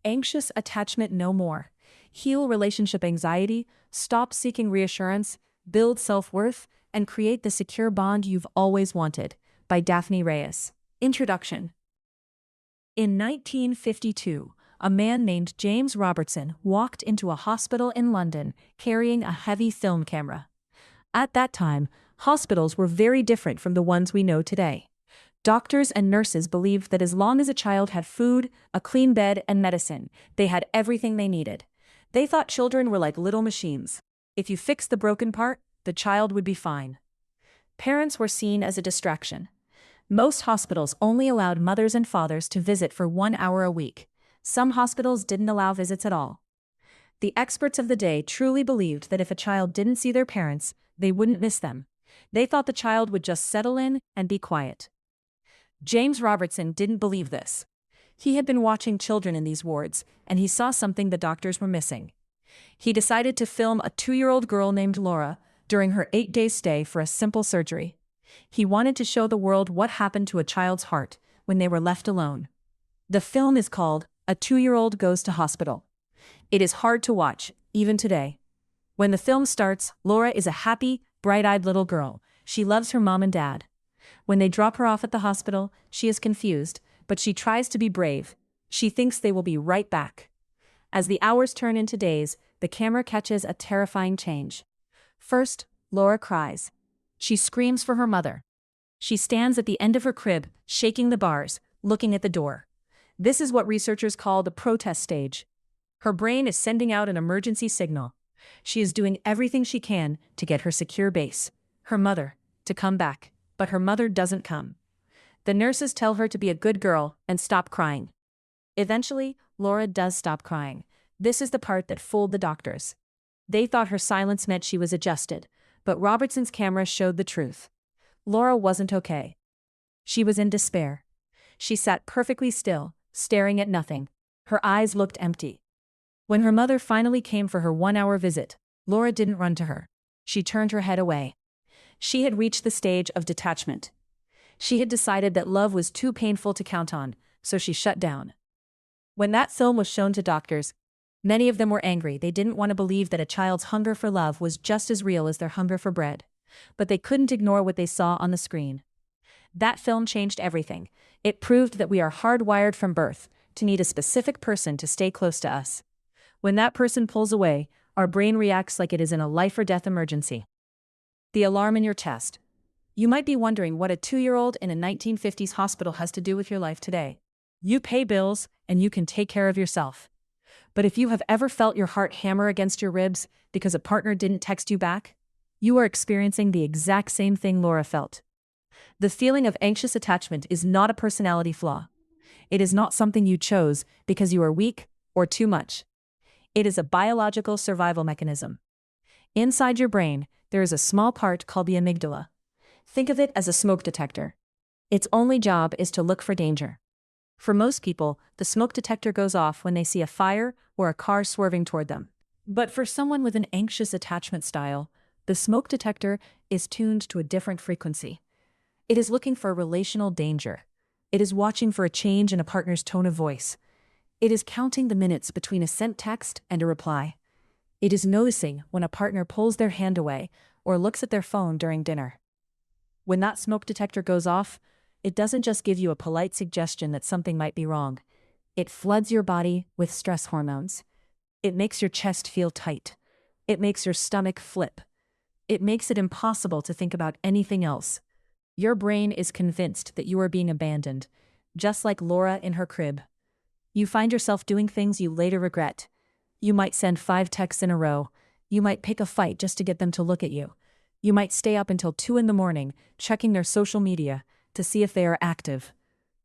Anxious attachment no more. Heal relationship anxiety, stop seeking reassurance, build self-worth, and create the secure bond you've always wanted. By Daphne Reyes. Introduction. In 1952, a man named James Robertson walked into a hospital in London carrying a heavy film camera. At that time, hospitals were very different from the ones we know today. Doctors and nurses believed that as long as a child had food, a clean bed, and medicine, they had everything they needed. They thought children were like little machines. If you fixed the broken part, the child would be fine. Parents were seen as a distraction. Most hospitals only allowed mothers and fathers to visit for 1 hour a week. Some hospitals didn't allow visits at all. The experts of the day truly believed that if a child didn't see their parents, they wouldn't miss them. They thought the child would just settle in and be quiet. James Robertson didn't believe this. He had been watching children in these wards, and he saw something the doctors were missing. He decided to film a 2-year-old girl named Laura during her 8-day stay for a simple surgery. He wanted to show the world what happened to a child's heart when they were left alone. The film is called A 2-Year-Old Goes to Hospital. It is hard to watch, even today. When the film starts, Laura is a happy, bright-eyed little girl. She loves her mom and dad. When they drop her off at the hospital, she is confused, but she tries to be brave. She thinks they will be right back. As the hours turn into days, the camera catches a terrifying change. First, Laura cries. She screams for her mother. She stands at the end of her crib, shaking the bars, looking at the door. This is what researchers call the protest stage. Her brain is sending out an emergency signal. She is doing everything she can to get her secure base, her mother, to come back, but her mother doesn't come. The nurses tell her to be a good girl and stop crying. Eventually, Laura does stop crying. This is the part that fooled the doctors. They thought her silence meant she was adjusted, but Robertson's camera showed the truth. Laura wasn't okay. She was in despair. She sat perfectly still, staring at nothing. Her eyes looked empty. When her mother finally came for her 1-hour visit, Laura didn't run to her. She turned her head away. She had reached the stage of detachment. She had decided that love was too painful to count on, so she shut down. When that film was shown to doctors, many of them were angry. They didn't want to believe that a child's hunger for love was just as real as their hunger for bread. But they couldn't ignore what they saw on the screen. That film changed everything. It proved that we are hardwired from birth to need a specific person to stay close to us. When that person pulls away, our brain reacts like it is in a life-or-death emergency. The alarm in your chest. You might be wondering what a 2-year-old in a 1950s hospital has to do with your life today. You pay bills, and you can take care of yourself. But if you have ever felt your heart hammer against your ribs because a partner didn't text you back, you are experiencing the exact same thing Laura felt. The feeling of anxious attachment is not a personality flaw. It is not something you chose because you are weak or too much. It is a biological survival mechanism. Inside your brain, there is a small part called the amygdala. Think of it as a smoke detector. Its only job is to look for danger. For most people, the smoke detector goes off when they see a fire or a car swerving toward them. But for someone with an anxious attachment style, the smoke detector is tuned to a different frequency. It is looking for relational danger. It is watching for a change in a partner's tone of voice. It is counting the minutes between a sent text and a reply. It is noticing when a partner pulls their hand away or looks at their phone during dinner. When that smoke detector goes off, it doesn't just give you a polite suggestion that something might be wrong. It floods your body with stress hormones. It makes your chest feel tight. It makes your stomach flip. It makes it impossible to think about anything else. Your brain is convinced that you are being abandoned, just like Laura in her crib. You find yourself doing things you later regret. You might send 5 texts in a row. You might pick a fight just to get them to look at you. You might stay up until 2 a.m, checking their social media to see if they are active.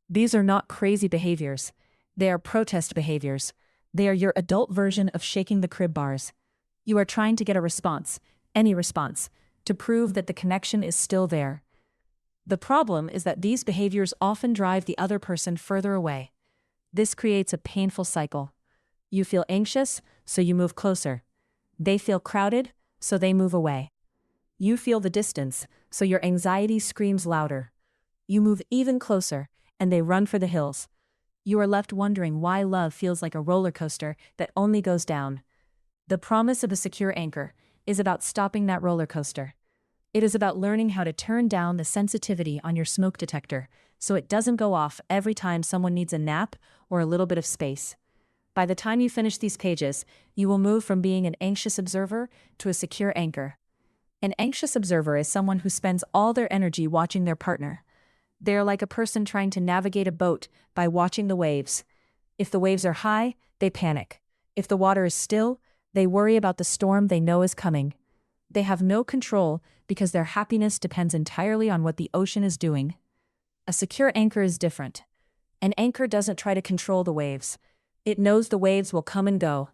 These are not crazy behaviors. They are protest behaviors. They are your adult version of shaking the crib bars. You are trying to get a response, any response, to prove that the connection is still there. The problem is that these behaviors often drive the other person further away. This creates a painful cycle. You feel anxious, so you move closer. They feel crowded, so they move away. You feel the distance, so your anxiety screams louder. You move even closer, and they run for the hills. You are left wondering why love feels like a roller coaster that only goes down. The promise of a secure anchor is about stopping that roller coaster. It is about learning how to turn down the sensitivity on your smoke detector so it doesn't go off every time someone needs a nap or a little bit of space. By the time you finish these pages, you will move from being an anxious observer to a secure anchor. An anxious observer is someone who spends all their energy watching their partner. They are like a person trying to navigate a boat by watching the waves. If the waves are high, they panic. If the water is still, they worry about the storm they know is coming. They have no control because their happiness depends entirely on what the ocean is doing. A secure anchor is different. An anchor doesn't try to control the waves. It knows the waves will come and go.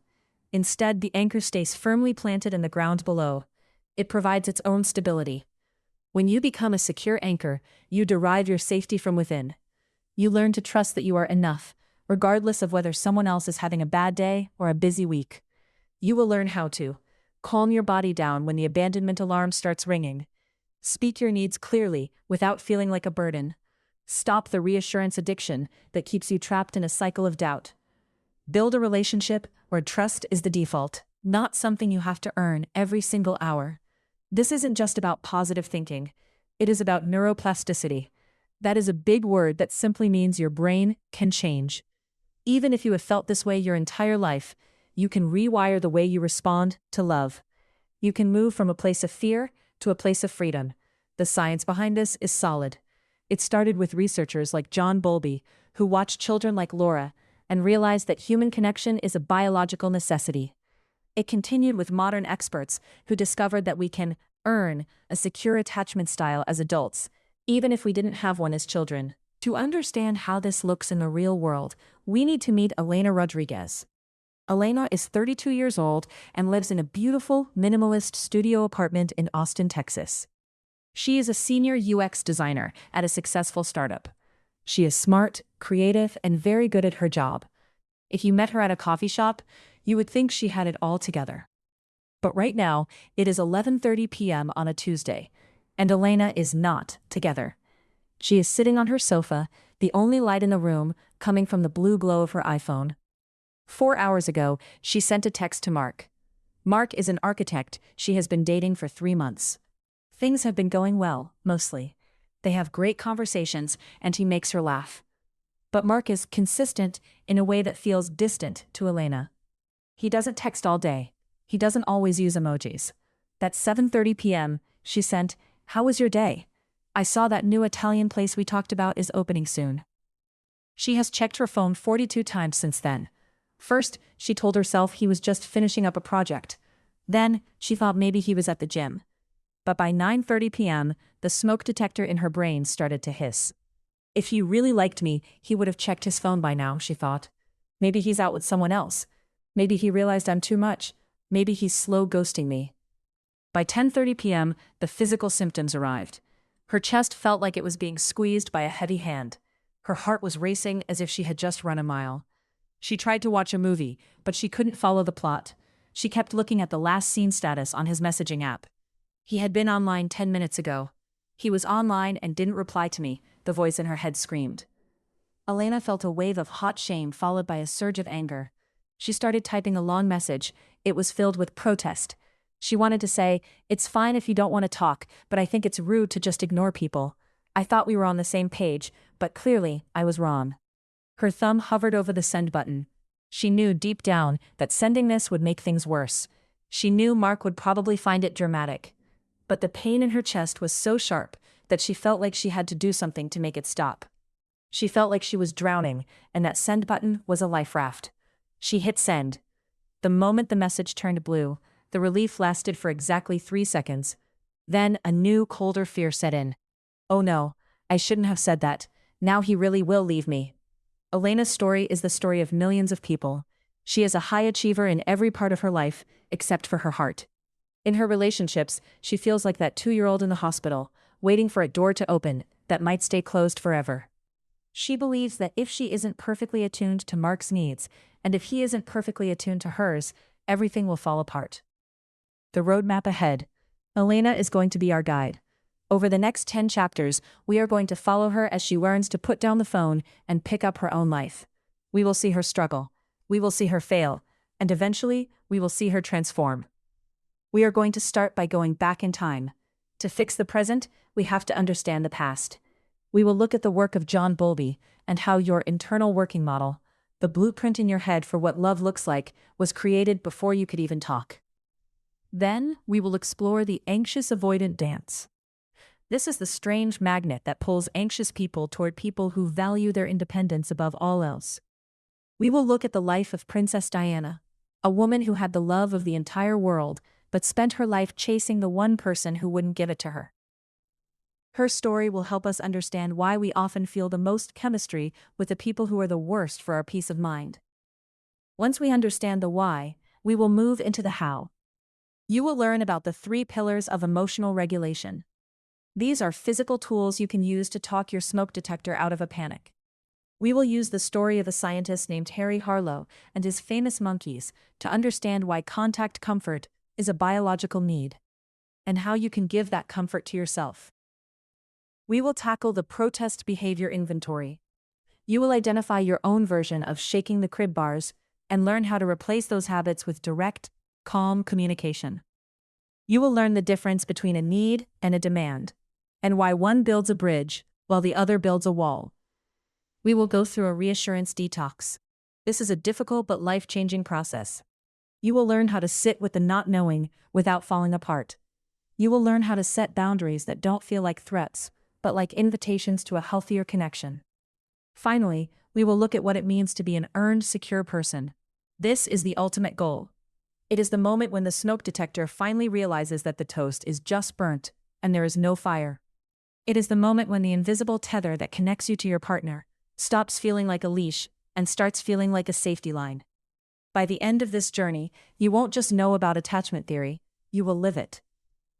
Instead, the anchor stays firmly planted in the ground below. It provides its own stability. When you become a secure anchor, you derive your safety from within. You learn to trust that you are enough, regardless of whether someone else is having a bad day or a busy week. You will learn how to calm your body down when the abandonment alarm starts ringing. Speak your needs clearly without feeling like a burden. Stop the reassurance addiction that keeps you trapped in a cycle of doubt. Build a relationship where trust is the default, not something you have to earn every single hour. This isn't just about positive thinking. It is about neuroplasticity. That is a big word that simply means your brain can change. Even if you have felt this way your entire life, you can rewire the way you respond to love. You can move from a place of fear to a place of freedom. The science behind this is solid. It started with researchers like John Bowlby, who watched children like Laura and realized that human connection is a biological necessity. It continued with modern experts who discovered that we can earn a secure attachment style as adults, even if we didn't have one as children. To understand how this looks in the real world, we need to meet Elena Rodriguez. Elena is 32 years old and lives in a beautiful, minimalist studio apartment in Austin, Texas. She is a senior UX designer at a successful startup. She is smart, creative, and very good at her job. If you met her at a coffee shop, you would think she had it all together. But right now, it is 11:30 p.m. on a Tuesday, and Elena is not together. She is sitting on her sofa, the only light in the room coming from the blue glow of her iPhone. 4 hours ago, she sent a text to Mark. Mark is an architect she has been dating for 3 months. Things have been going well, mostly. They have great conversations, and he makes her laugh. But Mark is consistent in a way that feels distant to Elena. He doesn't text all day. He doesn't always use emojis. At 7:30 p.m., she sent, "How was your day? I saw that new Italian place we talked about is opening soon." She has checked her phone 42 times since then. First, she told herself he was just finishing up a project. Then, she thought maybe he was at the gym. But by 9:30 p.m., the smoke detector in her brain started to hiss. If he really liked me, he would have checked his phone by now, she thought. Maybe he's out with someone else. Maybe he realized I'm too much. Maybe he's slow ghosting me. By 10:30 p.m., the physical symptoms arrived. Her chest felt like it was being squeezed by a heavy hand. Her heart was racing as if she had just run a mile. She tried to watch a movie, but she couldn't follow the plot. She kept looking at the last seen status on his messaging app. He had been online 10 minutes ago. He was online and didn't reply to me, the voice in her head screamed. Elena felt a wave of hot shame followed by a surge of anger. She started typing a long message. It was filled with protest. She wanted to say, "It's fine if you don't want to talk, but I think it's rude to just ignore people. I thought we were on the same page, but clearly I was wrong." Her thumb hovered over the send button. She knew deep down that sending this would make things worse. She knew Mark would probably find it dramatic. But the pain in her chest was so sharp that she felt like she had to do something to make it stop. She felt like she was drowning, and that send button was a life raft. She hit send. The moment the message turned blue, the relief lasted for exactly 3 seconds. Then a new, colder fear set in. Oh no, I shouldn't have said that. Now he really will leave me. Elena's story is the story of millions of people. She is a high achiever in every part of her life, except for her heart. In her relationships, she feels like that 2-year-old in the hospital, waiting for a door to open that might stay closed forever. She believes that if she isn't perfectly attuned to Mark's needs, and if he isn't perfectly attuned to hers, everything will fall apart. The roadmap ahead. Elena is going to be our guide. Over the next 10 chapters, we are going to follow her as she learns to put down the phone and pick up her own life. We will see her struggle. We will see her fail. And eventually, we will see her transform. We are going to start by going back in time. To fix the present, we have to understand the past. We will look at the work of John Bowlby and how your internal working model, the blueprint in your head for what love looks like, was created before you could even talk. Then, we will explore the anxious avoidant dance. This is the strange magnet that pulls anxious people toward people who value their independence above all else. We will look at the life of Princess Diana, a woman who had the love of the entire world, but spent her life chasing the one person who wouldn't give it to her. Her story will help us understand why we often feel the most chemistry with the people who are the worst for our peace of mind. Once we understand the why, we will move into the how. You will learn about the 3 pillars of emotional regulation. These are physical tools you can use to talk your smoke detector out of a panic. We will use the story of a scientist named Harry Harlow and his famous monkeys to understand why contact comfort is a biological need, and how you can give that comfort to yourself. We will tackle the protest behavior inventory. You will identify your own version of shaking the crib bars and learn how to replace those habits with direct, calm communication. You will learn the difference between a need and a demand, and why one builds a bridge while the other builds a wall. We will go through a reassurance detox. This is a difficult but life-changing process. You will learn how to sit with the not knowing without falling apart. You will learn how to set boundaries that don't feel like threats, but like invitations to a healthier connection. Finally, we will look at what it means to be an earned, secure person. This is the ultimate goal. It is the moment when the smoke detector finally realizes that the toast is just burnt and there is no fire. It is the moment when the invisible tether that connects you to your partner stops feeling like a leash and starts feeling like a safety line. By the end of this journey, you won't just know about attachment theory, you will live it.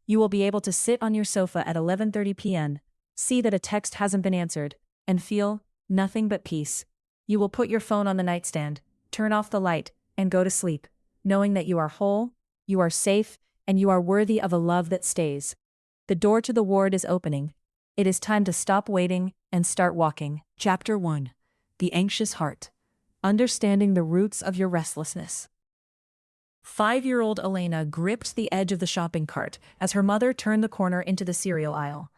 You will be able to sit on your sofa at 11:30 p.m., see that a text hasn't been answered, and feel nothing but peace. You will put your phone on the nightstand, turn off the light, and go to sleep, knowing that you are whole, you are safe, and you are worthy of a love that stays. The door to the ward is opening. It is time to stop waiting and start walking. Chapter 1. The Anxious Heart. Understanding the roots of your restlessness. 5-year-old Elena gripped the edge of the shopping cart as her mother turned the corner into the cereal aisle.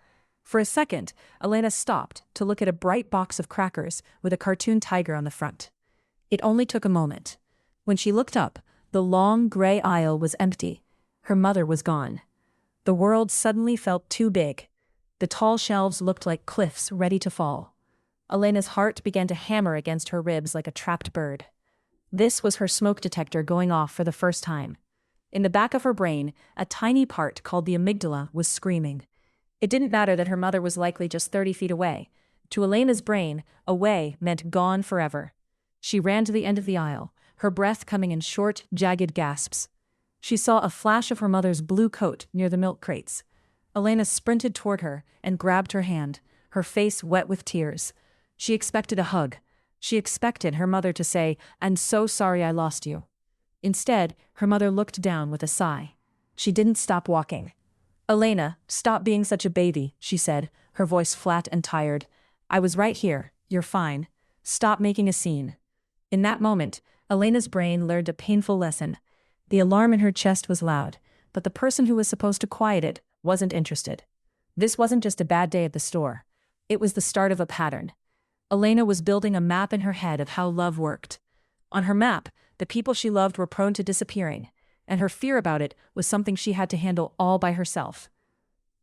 For a second, Elena stopped to look at a bright box of crackers with a cartoon tiger on the front. It only took a moment. When she looked up, the long gray aisle was empty. Her mother was gone. The world suddenly felt too big. The tall shelves looked like cliffs ready to fall. Elena's heart began to hammer against her ribs like a trapped bird. This was her smoke detector going off for the first time. In the back of her brain, a tiny part called the amygdala was screaming. It didn't matter that her mother was likely just 30 feet away. To Elena's brain, away meant gone forever. She ran to the end of the aisle, her breath coming in short, jagged gasps. She saw a flash of her mother's blue coat near the milk crates. Elena sprinted toward her and grabbed her hand, her face wet with tears. She expected a hug. She expected her mother to say, "I'm so sorry I lost you." Instead, her mother looked down with a sigh. She didn't stop walking. "Elena, stop being such a baby," she said, her voice flat and tired. "I was right here. You're fine. Stop making a scene." In that moment, Elena's brain learned a painful lesson. The alarm in her chest was loud, but the person who was supposed to quiet it wasn't interested. This wasn't just a bad day at the store. It was the start of a pattern. Elena was building a map in her head of how love worked. On her map, the people she loved were prone to disappearing, and her fear about it was something she had to handle all by herself.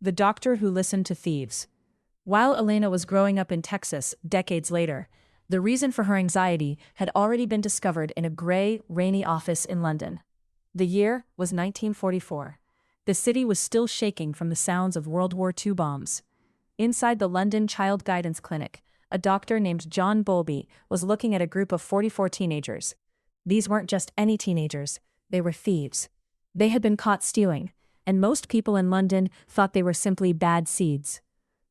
The doctor who listened to thieves. While Elena was growing up in Texas decades later, the reason for her anxiety had already been discovered in a gray, rainy office in London. The year was 1944. The city was still shaking from the sounds of World War II bombs. Inside the London Child Guidance Clinic, a doctor named John Bowlby was looking at a group of 44 teenagers. These weren't just any teenagers, they were thieves. They had been caught stealing, and most people in London thought they were simply bad seeds.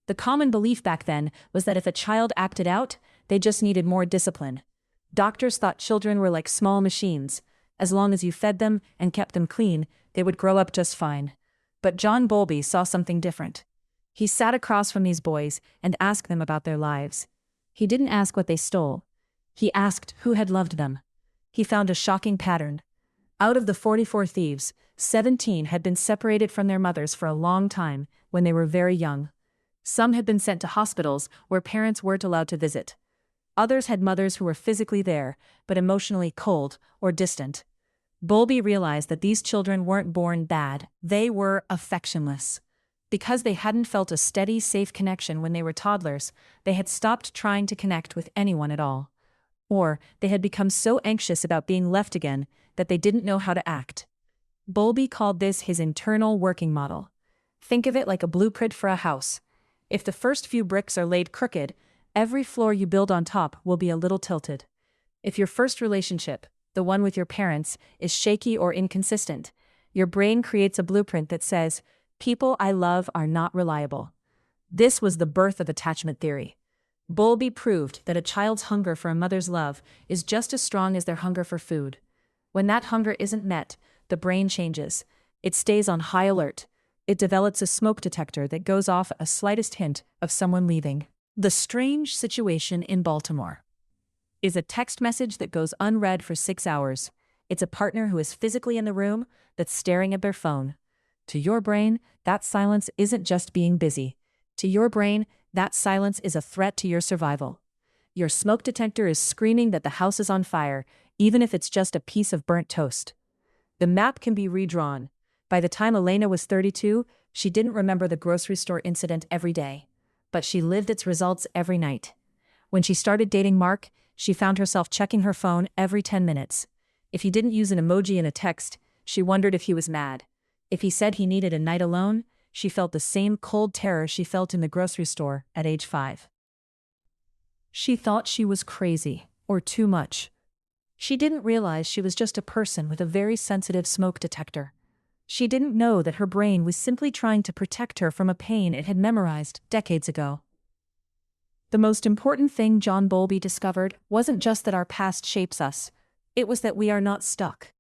The common belief back then was that if a child acted out, they just needed more discipline. Doctors thought children were like small machines. As long as you fed them and kept them clean, they would grow up just fine. But John Bowlby saw something different. He sat across from these boys and asked them about their lives. He didn't ask what they stole. He asked who had loved them. He found a shocking pattern. Out of the 44 thieves, 17 had been separated from their mothers for a long time, when they were very young. Some had been sent to hospitals where parents weren't allowed to visit. Others had mothers who were physically there, but emotionally cold or distant. Bowlby realized that these children weren't born bad, they were affectionless. Because they hadn't felt a steady, safe connection when they were toddlers, they had stopped trying to connect with anyone at all. Or they had become so anxious about being left again that they didn't know how to act. Bowlby called this his internal working model. Think of it like a blueprint for a house. If the first few bricks are laid crooked, every floor you build on top will be a little tilted. If your first relationship, the one with your parents, is shaky or inconsistent, your brain creates a blueprint that says, "People I love are not reliable." This was the birth of attachment theory. Bowlby proved that a child's hunger for a mother's love is just as strong as their hunger for food. When that hunger isn't met, the brain changes. It stays on high alert. It develops a smoke detector that goes off at a slightest hint of someone leaving. The strange situation in Baltimore is a text message that goes unread for 6 hours. It's a partner who is physically in the room that's staring at their phone. To your brain, that silence isn't just being busy. To your brain, that silence is a threat to your survival. Your smoke detector is screaming that the house is on fire, even if it's just a piece of burnt toast. The map can be redrawn. By the time Elena was 32, she didn't remember the grocery store incident every day, but she lived its results every night. When she started dating Mark, she found herself checking her phone every 10 minutes. If he didn't use an emoji in a text, she wondered if he was mad. If he said he needed a night alone, she felt the same cold terror she felt in the grocery store at age 5. She thought she was crazy, or too much. She didn't realize she was just a person with a very sensitive smoke detector. She didn't know that her brain was simply trying to protect her from a pain it had memorized decades ago. The most important thing John Bowlby discovered wasn't just that our past shapes us, it was that we are not stuck.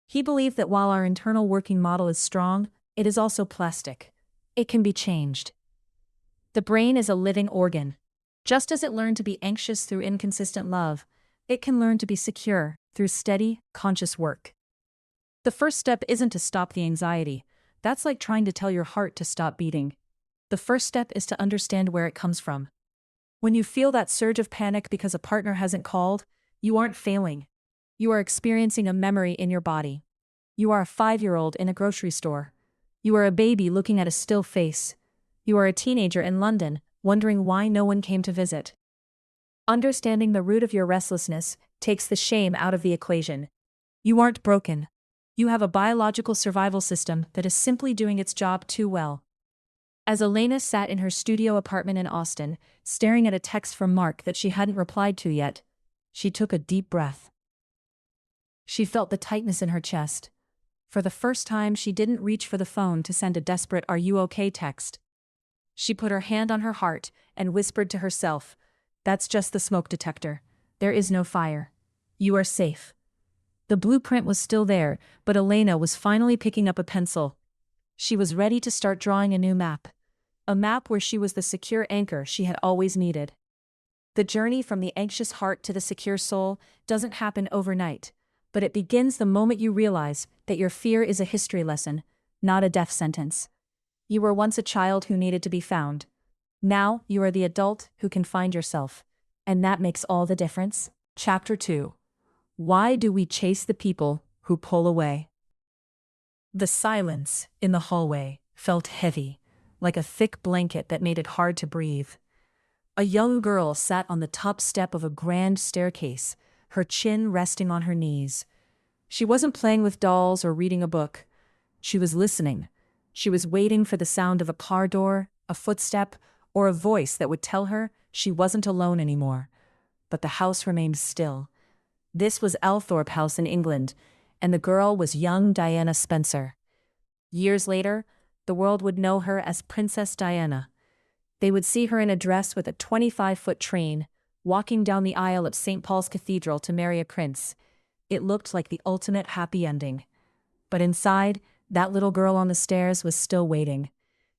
He believed that while our internal working model is strong, it is also plastic. It can be changed. The brain is a living organ. Just as it learned to be anxious through inconsistent love, it can learn to be secure through steady, conscious work. The first step isn't to stop the anxiety. That's like trying to tell your heart to stop beating. The first step is to understand where it comes from. When you feel that surge of panic because a partner hasn't called, you aren't failing. You are experiencing a memory in your body. You are a 5-year-old in a grocery store. You are a baby looking at a still face. You are a teenager in London, wondering why no one came to visit. Understanding the root of your restlessness takes the shame out of the equation. You aren't broken. You have a biological survival system that is simply doing its job too well. As Elena sat in her studio apartment in Austin, staring at a text from Mark that she hadn't replied to yet, she took a deep breath. She felt the tightness in her chest. For the first time, she didn't reach for the phone to send a desperate "Are you okay?" text. She put her hand on her heart and whispered to herself, "That's just the smoke detector. There is no fire. You are safe." The blueprint was still there, but Elena was finally picking up a pencil. She was ready to start drawing a new map. A map where she was the secure anchor she had always needed. The journey from the anxious heart to the secure soul doesn't happen overnight, but it begins the moment you realize that your fear is a history lesson, not a death sentence. You were once a child who needed to be found. Now you are the adult who can find yourself, and that makes all the difference. Chapter 2. Why do we chase the people who pull away? The silence in the hallway felt heavy, like a thick blanket that made it hard to breathe. A young girl sat on the top step of a grand staircase, her chin resting on her knees. She wasn't playing with dolls or reading a book. She was listening. She was waiting for the sound of a car door, a footstep, or a voice that would tell her she wasn't alone anymore. But the house remained still. This was Althorpe House in England, and the girl was young Diana Spencer. Years later, the world would know her as Princess Diana. They would see her in a dress with a 25-foot train, walking down the aisle at St. Paul's Cathedral to marry a prince. It looked like the ultimate happy ending. But inside, that little girl on the stairs was still waiting.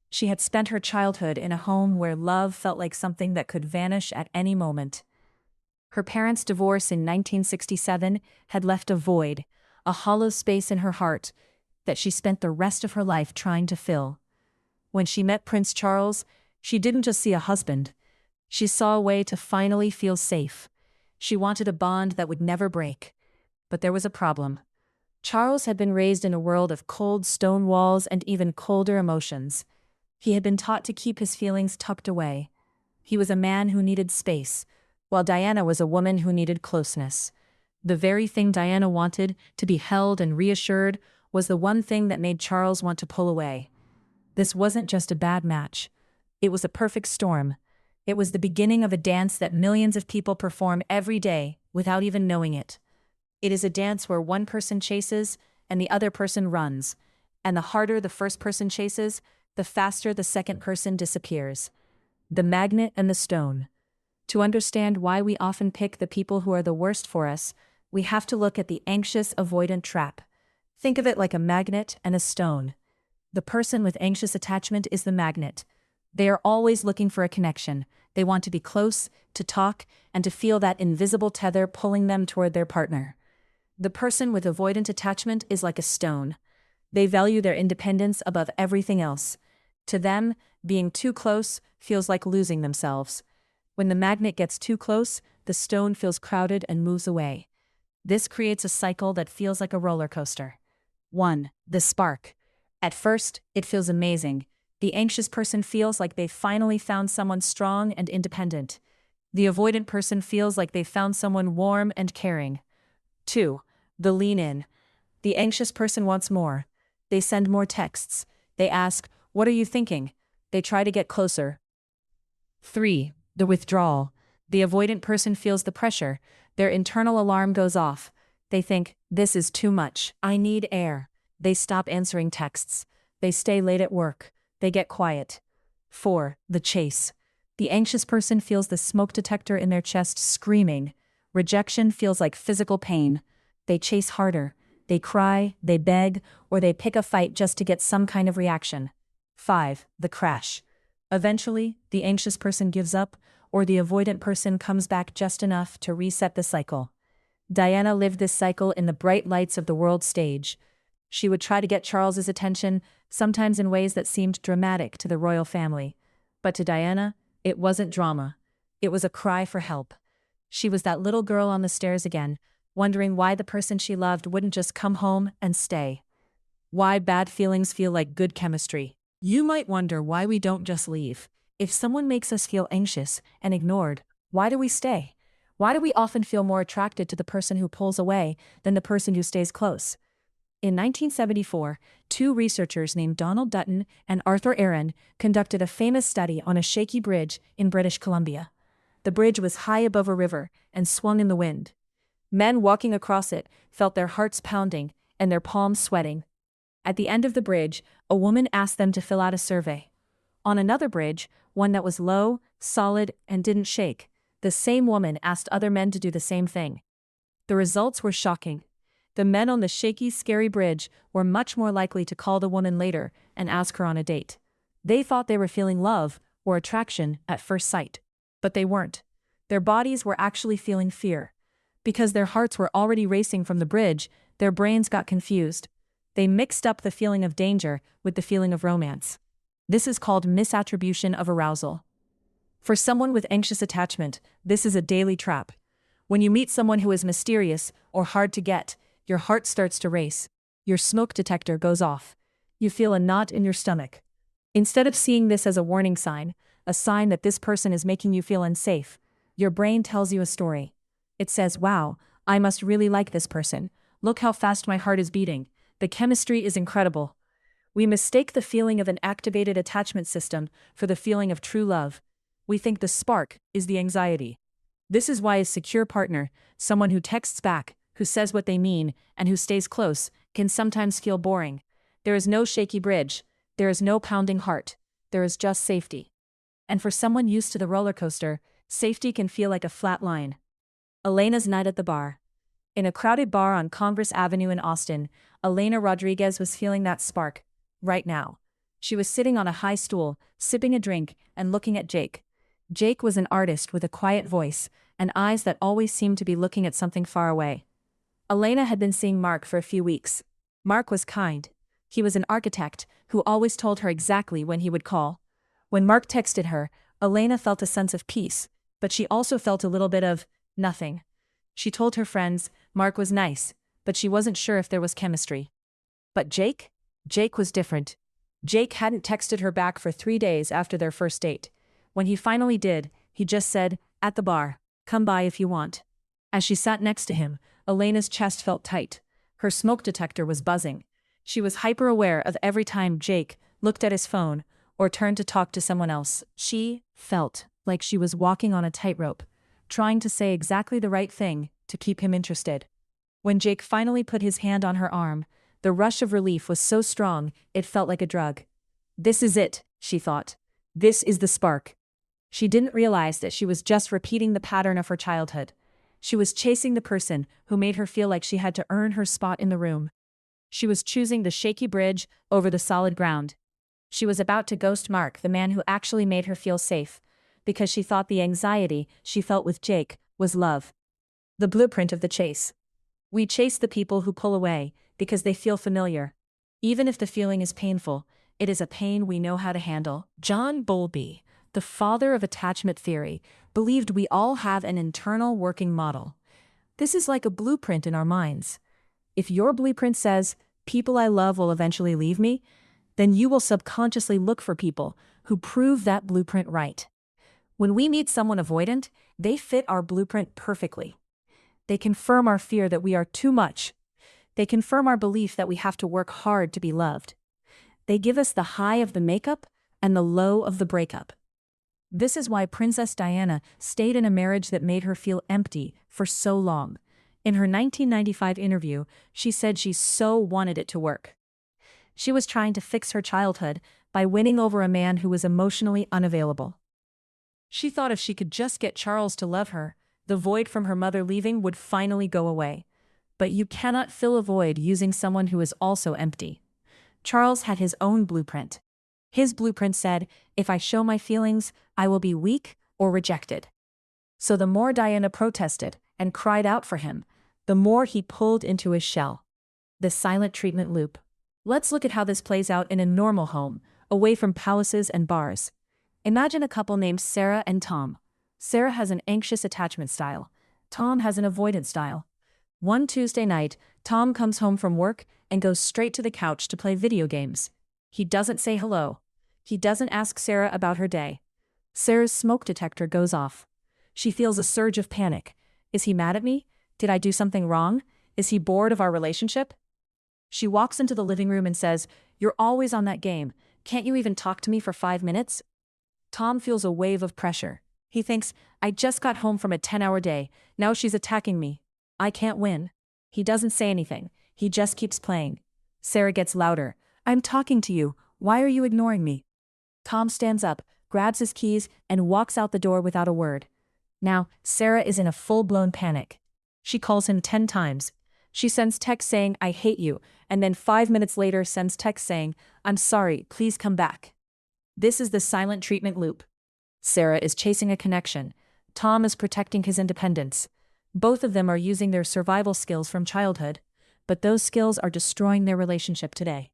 She had spent her childhood in a home where love felt like something that could vanish at any moment. Her parents' divorce in 1967 had left a void, a hollow space in her heart that she spent the rest of her life trying to fill. When she met Prince Charles, she didn't just see a husband. She saw a way to finally feel safe. She wanted a bond that would never break. But there was a problem. Charles had been raised in a world of cold stone walls and even colder emotions. He had been taught to keep his feelings tucked away. He was a man who needed space, while Diana was a woman who needed closeness. The very thing Diana wanted, to be held and reassured, was the one thing that made Charles want to pull away. This wasn't just a bad match. It was a perfect storm. It was the beginning of a dance that millions of people perform every day without even knowing it. It is a dance where one person chases and the other person runs, and the harder the first person chases, the faster the second person disappears. The magnet and the stone. To understand why we often pick the people who are the worst for us, we have to look at the anxious avoidant trap. Think of it like a magnet and a stone. The person with anxious attachment is the magnet. They are always looking for a connection. They want to be close, to talk, and to feel that invisible tether pulling them toward their partner. The person with avoidant attachment is like a stone. They value their independence above everything else. To them, being too close feels like losing themselves. When the magnet gets too close, the stone feels crowded and moves away. This creates a cycle that feels like a roller coaster. 1. The spark. At first, it feels amazing. The anxious person feels like they've finally found someone strong and independent. The avoidant person feels like they've found someone warm and caring. 2. The lean in. The anxious person wants more. They send more texts. They ask, "What are you thinking?" They try to get closer. 3. The withdrawal. The avoidant person feels the pressure. Their internal alarm goes off. They think, "This is too much. I need air." They stop answering texts. They stay late at work. They get quiet. 4. The chase. The anxious person feels the smoke detector in their chest screaming. Rejection feels like physical pain. They chase harder. They cry, they beg, or they pick a fight just to get some kind of reaction. 5. The crash. Eventually, the anxious person gives up, or the avoidant person comes back just enough to reset the cycle. Diana lived this cycle in the bright lights of the world stage. She would try to get Charles's attention, sometimes in ways that seemed dramatic to the royal family. But to Diana, it wasn't drama. It was a cry for help. She was that little girl on the stairs again, wondering why the person she loved wouldn't just come home and stay. Why bad feelings feel like good chemistry. You might wonder why we don't just leave. If someone makes us feel anxious and ignored, why do we stay? Why do we often feel more attracted to the person who pulls away than the person who stays close? In 1974, two researchers named Donald Dutton and Arthur Aaron conducted a famous study on a shaky bridge in British Columbia. The bridge was high above a river and swung in the wind. Men walking across it felt their hearts pounding and their palms sweating. At the end of the bridge, a woman asked them to fill out a survey. On another bridge, one that was low, solid, and didn't shake, the same woman asked other men to do the same thing. The results were shocking. The men on the shaky, scary bridge were much more likely to call the woman later and ask her on a date. They thought they were feeling love or attraction at first sight. But they weren't. Their bodies were actually feeling fear. Because their hearts were already racing from the bridge, their brains got confused. They mixed up the feeling of danger with the feeling of romance. This is called misattribution of arousal. For someone with anxious attachment, this is a daily trap. When you meet someone who is mysterious or hard to get, your heart starts to race. Your smoke detector goes off. You feel a knot in your stomach. Instead of seeing this as a warning sign, a sign that this person is making you feel unsafe, your brain tells you a story. It says, "Wow, I must really like this person. Look how fast my heart is beating. The chemistry is incredible." We mistake the feeling of an activated attachment system for the feeling of true love. We think the spark is the anxiety. This is why a secure partner, someone who texts back, who says what they mean, and who stays close, can sometimes feel boring. There is no shaky bridge. There is no pounding heart. There is just safety. And for someone used to the roller coaster, safety can feel like a flat line. Elena's night at the bar. In a crowded bar on Congress Avenue in Austin, Elena Rodriguez was feeling that spark, right now. She was sitting on a high stool, sipping a drink, and looking at Jake. Jake was an artist with a quiet voice, and eyes that always seemed to be looking at something far away. Elena had been seeing Mark for a few weeks. Mark was kind. He was an architect who always told her exactly when he would call. When Mark texted her, Elena felt a sense of peace, but she also felt a little bit of nothing. She told her friends Mark was nice, but she wasn't sure if there was chemistry. But Jake? Jake was different. Jake hadn't texted her back for 3 days after their first date. When he finally did, he just said, "At the bar. Come by if you want." As she sat next to him, Elena's chest felt tight. Her smoke detector was buzzing. She was hyper-aware of every time Jake looked at his phone or turned to talk to someone else. She felt like she was walking on a tightrope, trying to say exactly the right thing to keep him interested. When Jake finally put his hand on her arm, the rush of relief was so strong it felt like a drug. This is it, she thought. This is the spark. She didn't realize that she was just repeating the pattern of her childhood. She was chasing the person who made her feel like she had to earn her spot in the room. She was choosing the shaky bridge over the solid ground. She was about to ghost Mark, the man who actually made her feel safe, because she thought the anxiety she felt with Jake was love. The blueprint of the chase. We chase the people who pull away because they feel familiar. Even if the feeling is painful, it is a pain we know how to handle. John Bowlby, the father of attachment theory, believed we all have an internal working model. This is like a blueprint in our minds. If your blueprint says, "People I love will eventually leave me," then you will subconsciously look for people who prove that blueprint right. When we meet someone avoidant, they fit our blueprint perfectly. They confirm our fear that we are too much. They confirm our belief that we have to work hard to be loved. They give us the high of the makeup and the low of the breakup. This is why Princess Diana stayed in a marriage that made her feel empty for so long. In her 1995 interview, she said she so wanted it to work. She was trying to fix her childhood by winning over a man who was emotionally unavailable. She thought if she could just get Charles to love her, the void from her mother leaving would finally go away. But you cannot fill a void using someone who is also empty. Charles had his own blueprint. His blueprint said, "If I show my feelings, I will be weak or rejected." So the more Diana protested and cried out for him, the more he pulled into his shell. The silent treatment loop. Let's look at how this plays out in a normal home, away from palaces and bars. Imagine a couple named Sarah and Tom. Sarah has an anxious attachment style. Tom has an avoidant style. One Tuesday night, Tom comes home from work and goes straight to the couch to play video games. He doesn't say hello. He doesn't ask Sarah about her day. Sarah's smoke detector goes off. She feels a surge of panic. Is he mad at me? Did I do something wrong? Is he bored of our relationship? She walks into the living room and says, "You're always on that game. Can't you even talk to me for 5 minutes?" Tom feels a wave of pressure. He thinks, "I just got home from a 10-hour day. Now she's attacking me. I can't win." He doesn't say anything. He just keeps playing. Sarah gets louder. "I'm talking to you. Why are you ignoring me?" Tom stands up, grabs his keys, and walks out the door without a word. Now, Sarah is in a full-blown panic. She calls him 10 times. She sends text saying, "I hate you," and then 5 minutes later sends text saying, "I'm sorry, please come back." This is the silent treatment loop. Sarah is chasing a connection. Tom is protecting his independence. Both of them are using their survival skills from childhood, but those skills are destroying their relationship today.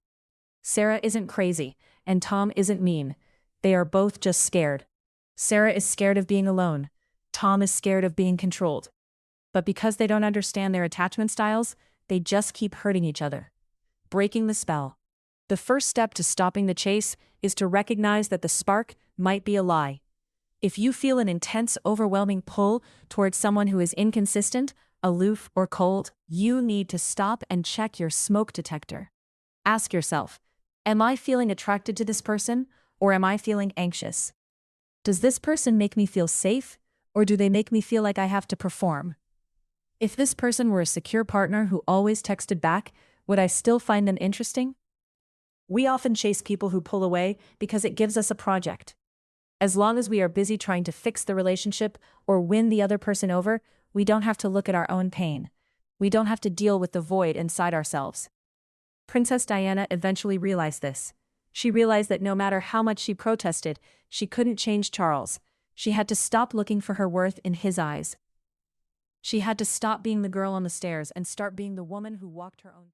Sarah isn't crazy, and Tom isn't mean. They are both just scared. Sarah is scared of being alone. Tom is scared of being controlled. But because they don't understand their attachment styles, they just keep hurting each other. Breaking the spell. The first step to stopping the chase is to recognize that the spark might be a lie. If you feel an intense, overwhelming pull towards someone who is inconsistent, aloof, or cold, you need to stop and check your smoke detector. Ask yourself, am I feeling attracted to this person, or am I feeling anxious? Does this person make me feel safe, or do they make me feel like I have to perform? If this person were a secure partner who always texted back, would I still find them interesting? We often chase people who pull away because it gives us a project. As long as we are busy trying to fix the relationship or win the other person over, we don't have to look at our own pain. We don't have to deal with the void inside ourselves. Princess Diana eventually realized this. She realized that no matter how much she protested, she couldn't change Charles. She had to stop looking for her worth in his eyes. She had to stop being the girl on the stairs and start being the woman who walked her own.